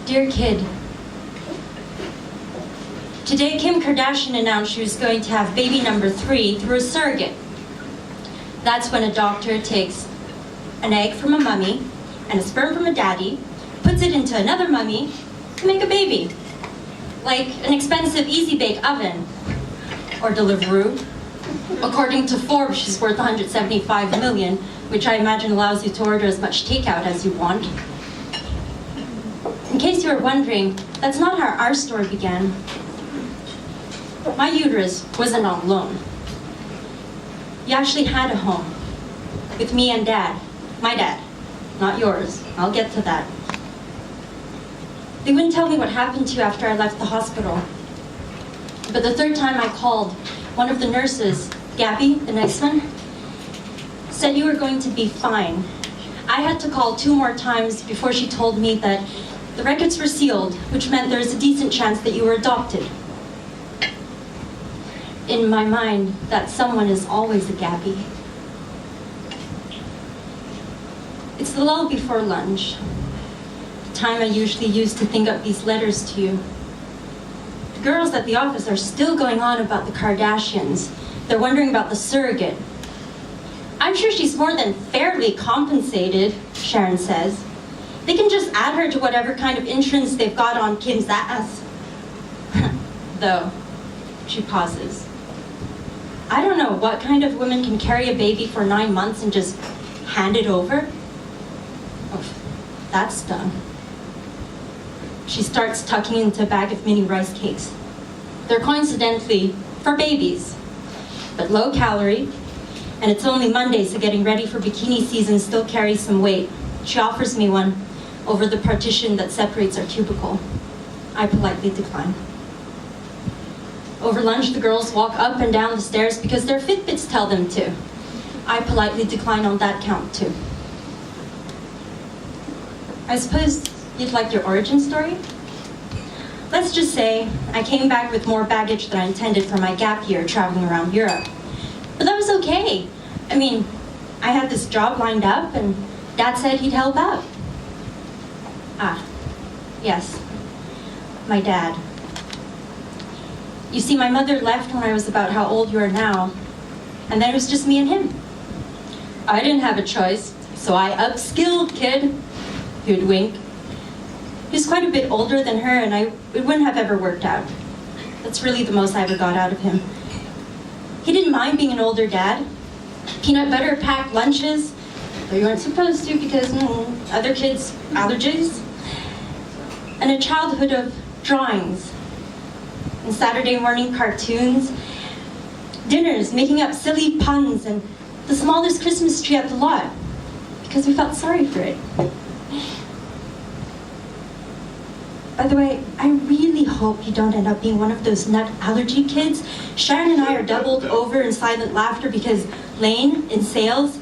Dear kid, today Kim Kardashian announced she was going to have baby number 3 through a surrogate. That's when a doctor takes an egg from a mummy and a sperm from a daddy, puts it into another mummy to make a baby. Like an expensive easy-bake oven or Deliveroo. According to Forbes, she's worth $175 million, which I imagine allows you to order as much takeout as you want. In case you were wondering, that's not how our story began. My uterus wasn't on loan. You actually had a home with me and Dad. My dad, not yours. I'll get to that. They wouldn't tell me what happened to you after I left the hospital. But the third time I called, one of the nurses, Gabby, the nice one, said you were going to be fine. I had to call 2 more times before she told me that the records were sealed, which meant there was a decent chance that you were adopted. In my mind, that someone is always a Gabby. It's the lull before lunch, the time I usually use to think up these letters to you. The girls at the office are still going on about the Kardashians. They're wondering about the surrogate. I'm sure she's more than fairly compensated, Sharon says. They can just add her to whatever kind of insurance they've got on Kim's ass. Though, she pauses. I don't know what kind of woman can carry a baby for 9 months and just hand it over. Oh, that's done. She starts tucking into a bag of mini rice cakes. They're coincidentally for babies, but low calorie, and it's only Monday, so getting ready for bikini season still carries some weight. She offers me one over the partition that separates our cubicle. I politely decline. Over lunch, the girls walk up and down the stairs because their Fitbits tell them to. I politely decline on that count too. I suppose you'd like your origin story? Let's just say I came back with more baggage than I intended for my gap year traveling around Europe. But that was okay. I mean, I had this job lined up and Dad said he'd help out. Ah, yes, my dad. You see, my mother left when I was about how old you are now, and then it was just me and him. I didn't have a choice, so I upskilled, kid. He'd wink. He was quite a bit older than her, and it wouldn't have ever worked out. That's really the most I ever got out of him. He didn't mind being an older dad. Peanut butter packed lunches, though you weren't supposed to because other kids' allergies. And a childhood of drawings and Saturday morning cartoons, dinners making up silly puns, and the smallest Christmas tree at the lot because we felt sorry for it. By the way, I really hope you don't end up being one of those nut allergy kids. Sharon and I are doubled over in silent laughter because Lane, in sales,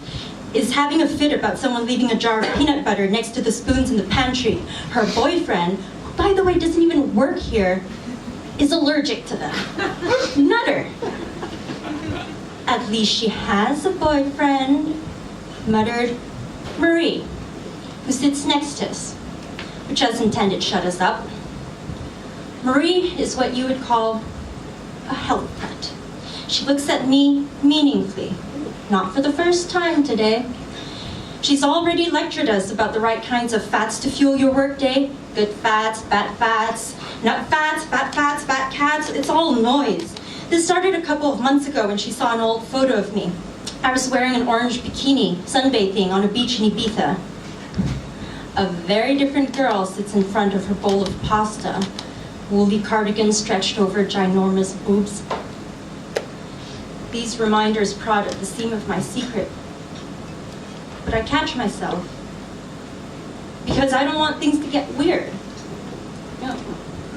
is having a fit about someone leaving a jar of peanut butter next to the spoons in the pantry. Her boyfriend, who by the way doesn't even work here, is allergic to them. Nutter. At least she has a boyfriend, muttered Marie, who sits next to us, which as intended shut us up. Marie is what you would call a health nut. She looks at me meaningfully, not for the first time today. She's already lectured us about the right kinds of fats to fuel your workday. Good fats, bad fats, nut fats, fat cats, it's all noise. This started a couple of months ago when she saw an old photo of me. I was wearing an orange bikini, sunbathing on a beach in Ibiza. A very different girl sits in front of her bowl of pasta, woolly cardigan stretched over ginormous boobs. These reminders prod at the seam of my secret. But I catch myself because I don't want things to get weird. No,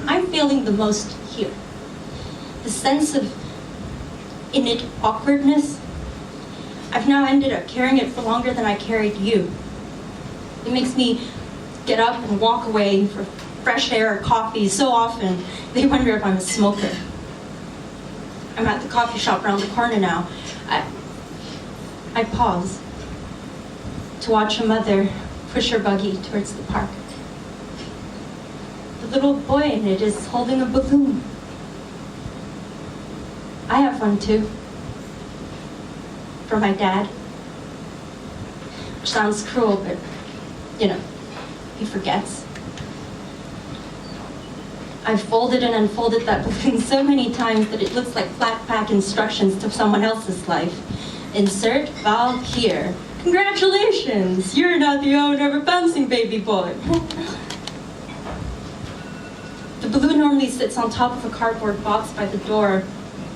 I'm feeling the most here. The sense of innate awkwardness. I've now ended up carrying it for longer than I carried you. It makes me get up and walk away for fresh air or coffee so often they wonder if I'm a smoker. I'm at the coffee shop around the corner now. I pause to watch a mother push her buggy towards the park. The little boy in it is holding a balloon. I have one too. For my dad. Which sounds cruel, but, you know, he forgets. I've folded and unfolded that balloon so many times that it looks like flat pack instructions to someone else's life. Insert valve here. Congratulations, you're now the owner of a bouncing baby boy. The balloon normally sits on top of a cardboard box by the door,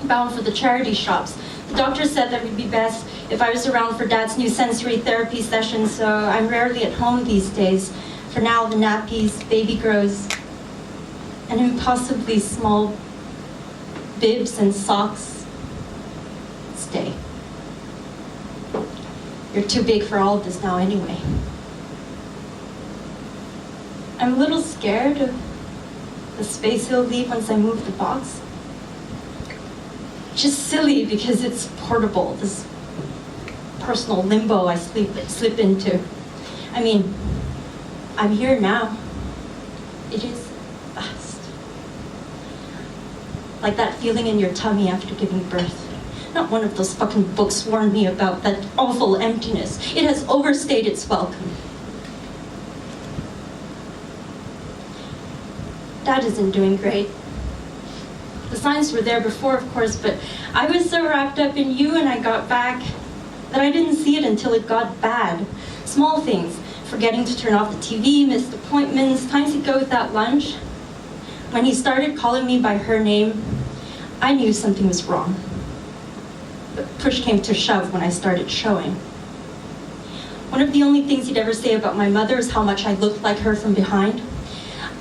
bound for the charity shops. The doctor said that it would be best if I was around for Dad's new sensory therapy sessions, so I'm rarely at home these days. For now, the nappies, baby grows, and impossibly small bibs and socks stay. You're too big for all of this now anyway. I'm a little scared of the space he'll leave once I move the box. Just silly because it's portable, this personal limbo I slip into. I mean, I'm here now. It is fast. Like that feeling in your tummy after giving birth. Not one of those fucking books warned me about that awful emptiness. It has overstayed its welcome. Dad isn't doing great. The signs were there before, of course, but I was so wrapped up in you and I got back that I didn't see it until it got bad. Small things, forgetting to turn off the TV, missed appointments, times he'd go without lunch. When he started calling me by her name, I knew something was wrong. But push came to shove when I started showing. One of the only things he'd ever say about my mother is how much I looked like her from behind.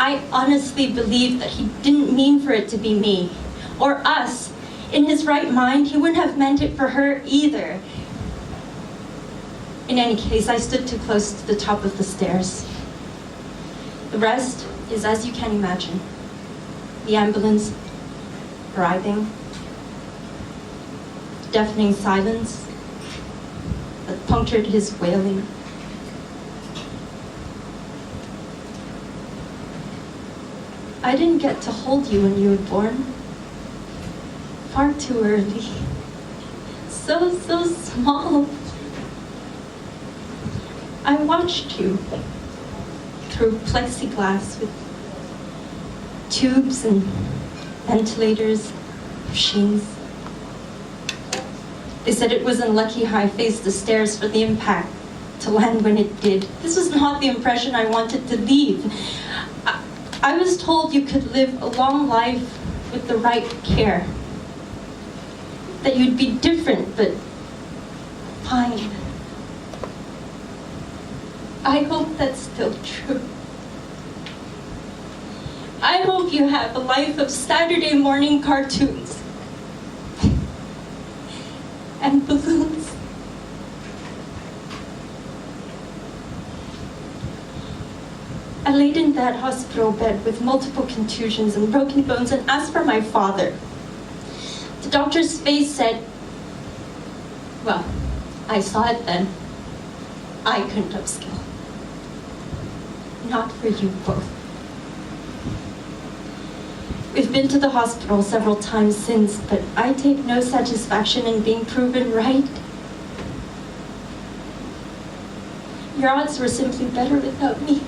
I honestly believe that he didn't mean for it to be me, or us. In his right mind, he wouldn't have meant it for her either. In any case, I stood too close to the top of the stairs. The rest is as you can imagine. The ambulance arriving, deafening silence that punctured his wailing. I didn't get to hold you when you were born. Far too early. So small. I watched you through plexiglass with tubes and ventilators, machines. They said it was unlucky how I faced the stairs for the impact to land when it did. This was not the impression I wanted to leave. I was told you could live a long life with the right care. That you'd be different, but fine. I hope that's still true. I hope you have a life of Saturday morning cartoons and balloons. I laid in that hospital bed with multiple contusions and broken bones and asked for my father. The doctor's face said, well, I saw it then. I couldn't upskill. Not for you both. We've been to the hospital several times since, but I take no satisfaction in being proven right. Your odds were simply better without me.